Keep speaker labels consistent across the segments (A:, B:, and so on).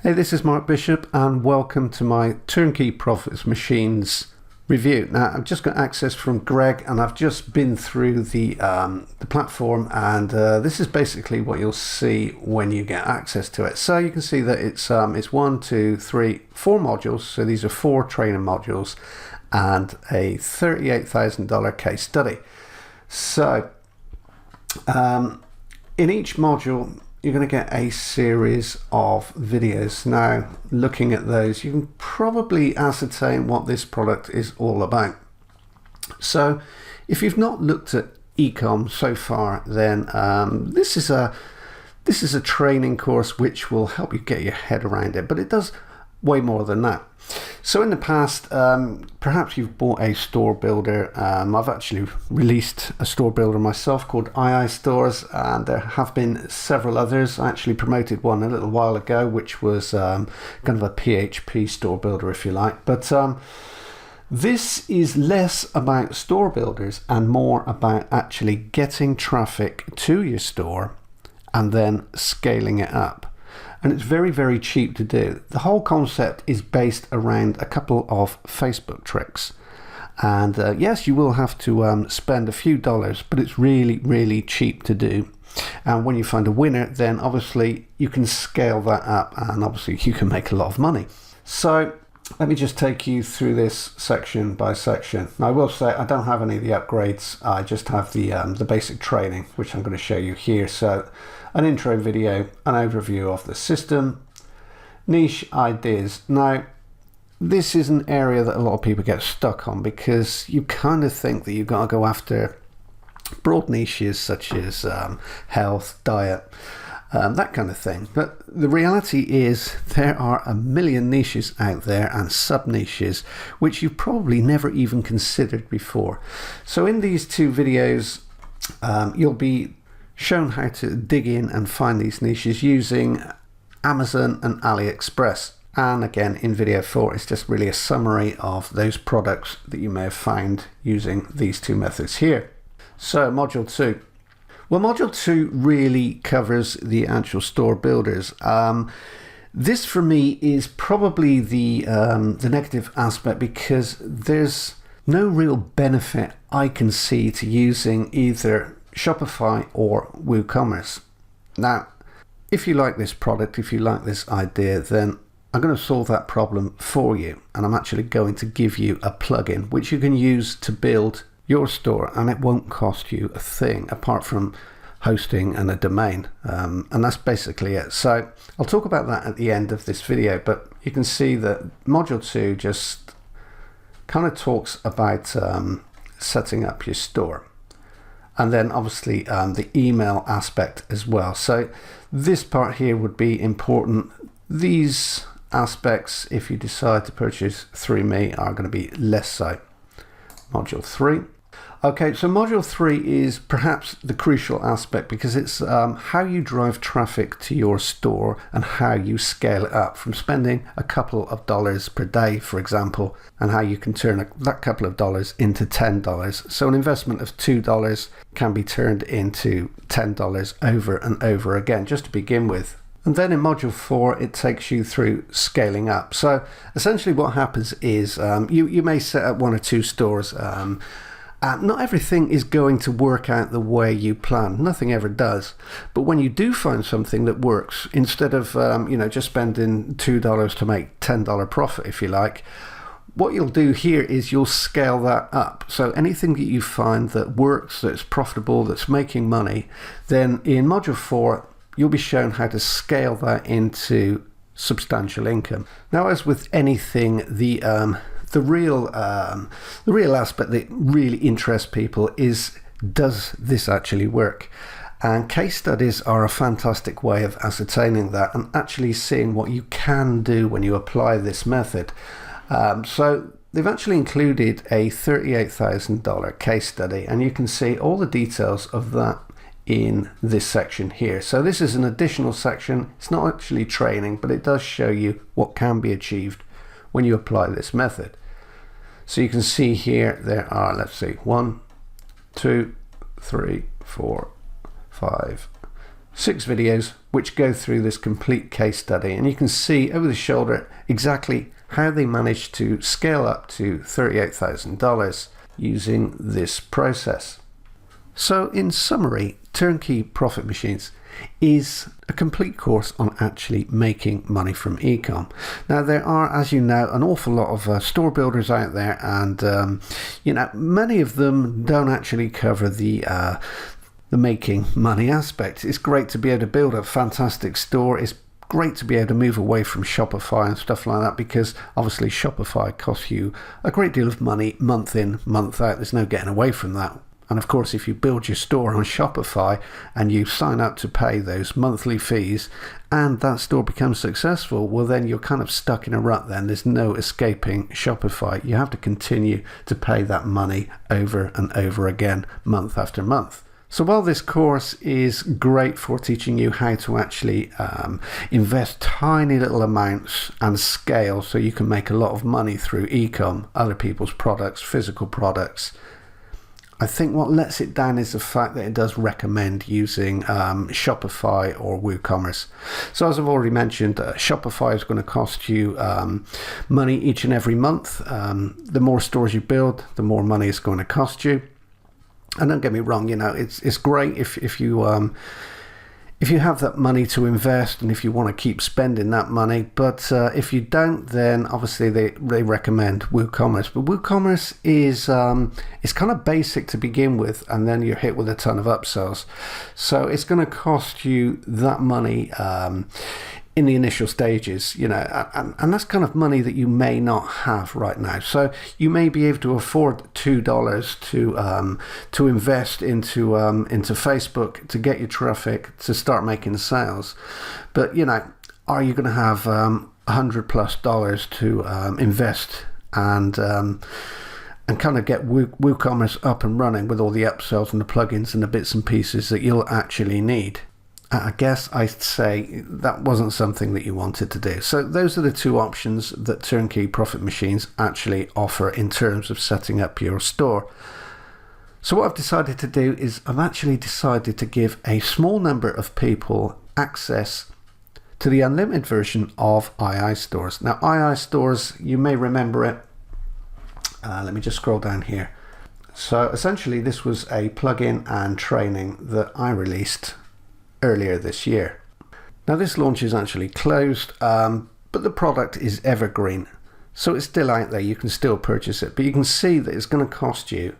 A: Hey, this is Mark Bishop and welcome to my Turnkey Profits Machines review. Now, I've just got access from Greg and I've just been through the platform, and this is basically what you'll see when you get access to it. So you can see that it's 4 modules. So these are 4 training modules and a $38,000 case study. So in each module, you're going to get a series of videos. Now, looking at those, you can probably ascertain what this product is all about. So if you've not looked at ecom so far, then this is a training course which will help you get your head around it, but it does way more than that. So in the past, perhaps you've bought a store builder. I've actually released a store builder myself called I.e Stores, and there have been several others. I actually promoted one a little while ago, which was kind of a PHP store builder, if you like. But this is less about store builders and more about actually getting traffic to your store and then scaling it up. And it's very, very cheap to do. The whole concept is based around a couple of Facebook tricks. And yes, you will have to spend a few dollars, but it's really, really cheap to do. And when you find a winner, then obviously you can scale that up and obviously you can make a lot of money. So let me just take you through this section by section. Now, I will say I don't have any of the upgrades. I just have the basic training, which I'm going to show you here. So an intro video, an overview of the system, niche ideas. Now, this is an area that a lot of people get stuck on because you kind of think that you've got to go after broad niches such as health, diet, that kind of thing. But the reality is there are a million niches out there and sub-niches which you've probably never even considered before. So in these 2 videos, you'll be shown how to dig in and find these niches using Amazon and AliExpress. And again, in video 4, it's just really a summary of those products that you may have found using these 2 methods here. So module 2. Well, module 2 really covers the actual store builders. This for me is probably the negative aspect because there's no real benefit I can see to using either Shopify or WooCommerce. Now, if you like this product, if you like this idea, then I'm going to solve that problem for you, and I'm actually going to give you a plugin which you can use to build your store, and it won't cost you a thing apart from hosting and a domain, and that's basically it. So I'll talk about that at the end of this video, but you can see that module 2 just kind of talks about setting up your store. And then obviously the email aspect as well. So this part here would be important. These aspects, if you decide to purchase through me, are going to be less so. Module 3. Okay, so module 3 is perhaps the crucial aspect because it's how you drive traffic to your store and how you scale it up from spending a couple of dollars per day, for example, and how you can turn that couple of dollars into $10. So an investment of $2 can be turned into $10 over and over again, just to begin with. And then in module 4, it takes you through scaling up. So essentially what happens is you may set up 1 or 2 stores. Not everything is going to work out the way you plan. Nothing ever does. But when you do find something that works, instead of just spending $2 to make $10 profit, if you like, what you'll do here is you'll scale that up. So anything that you find that works, that's profitable, that's making money, then in module 4, you'll be shown how to scale that into substantial income. Now, as with anything, the real aspect that really interests people is, does this actually work? And case studies are a fantastic way of ascertaining that and actually seeing what you can do when you apply this method. So they've actually included a $38,000 case study, and you can see all the details of that in this section here. So this is an additional section. It's not actually training, but it does show you what can be achieved when you apply this method. So you can see here there are, let's see, 1, 2, 3, 4, 5, 6 videos which go through this complete case study, and you can see over the shoulder exactly how they managed to scale up to $38,000 using this process. So in summary, Turnkey Profit Machines is a complete course on actually making money from ecom. Now there are, as you know, an awful lot of store builders out there, and many of them don't actually cover the making money aspect. It's great to be able to build a fantastic store. It's great to be able to move away from Shopify and stuff like that, because obviously Shopify costs you a great deal of money month in, month out. There's no getting away from that. And of course, if you build your store on Shopify and you sign up to pay those monthly fees and that store becomes successful, well, then you're kind of stuck in a rut then. There's no escaping Shopify. You have to continue to pay that money over and over again, month after month. So while this course is great for teaching you how to actually invest tiny little amounts and scale so you can make a lot of money through ecom, other people's products, physical products, I think what lets it down is the fact that it does recommend using Shopify or WooCommerce. So as I've already mentioned, Shopify is going to cost you money each and every month. The more stores you build, the more money it's going to cost you. And don't get me wrong, it's great if you have that money to invest and if you want to keep spending that money. But if you don't, then obviously they recommend WooCommerce. But WooCommerce is it's kind of basic to begin with, and then you're hit with a ton of upsells. So it's going to cost you that money in the initial stages, and that's kind of money that you may not have right now. So you may be able to afford $2 to invest into Facebook to get your traffic to start making sales. But are you going to have $100+ to invest and kind of get WooCommerce up and running with all the upsells and the plugins and the bits and pieces that you'll actually need? I guess I'd say that wasn't something that you wanted to do. So those are the two options that Turnkey Profit Machines actually offer in terms of setting up your store. So what I've decided to do is I've actually decided to give a small number of people access to the unlimited version of II stores. Now II stores, you may remember it. Let me just scroll down here. So essentially this was a plugin and training that I released earlier this year. Now this launch is actually closed, but the product is evergreen, so it's still out there. You can still purchase it, but you can see that it's going to cost you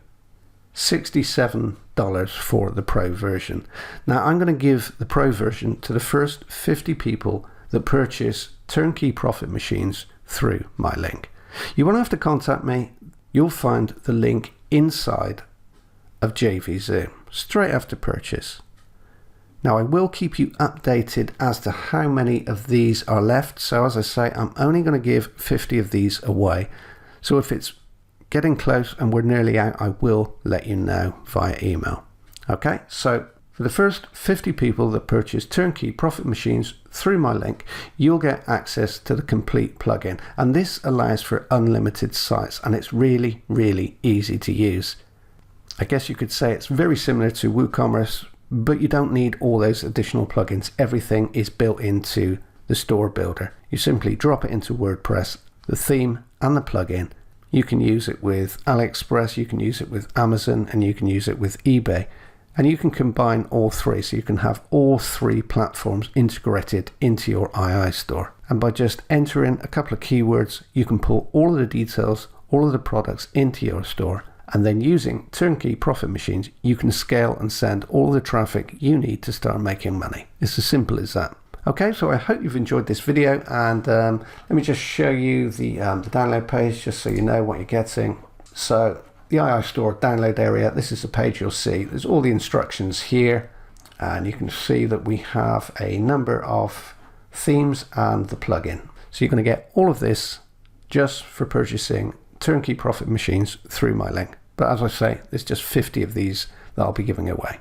A: $67 for the Pro version. Now I'm going to give the Pro version to the first 50 people that purchase Turnkey Profit Machines through my link. You won't have to contact me. You'll find the link inside of JVZoom straight after purchase. Now I will keep you updated as to how many of these are left. So as I say, I'm only going to give 50 of these away. So if it's getting close and we're nearly out, I will let you know via email. Okay, so for the first 50 people that purchase Turnkey Profit Machines through my link, you'll get access to the complete plugin. And this allows for unlimited sites, and it's really, really easy to use. I guess you could say it's very similar to WooCommerce, but you don't need all those additional plugins. Everything is built into the store builder. You simply drop it into WordPress, the theme and the plugin. You can use it with AliExpress, you can use it with Amazon, and you can use it with eBay. And you can combine all three, so you can have all three platforms integrated into your II store. And by just entering a couple of keywords, you can pull all of the details, all of the products into your store. And then using Turnkey Profit Machines, you can scale and send all the traffic you need to start making money. It's as simple as that. Okay, so I hope you've enjoyed this video, and let me just show you the download page just so you know what you're getting. So the II store download area, this is the page you'll see. There's all the instructions here, and you can see that we have a number of themes and the plugin. So you're going to get all of this just for purchasing Turnkey Profit Machines through my link. But as I say, there's just 50 of these that I'll be giving away.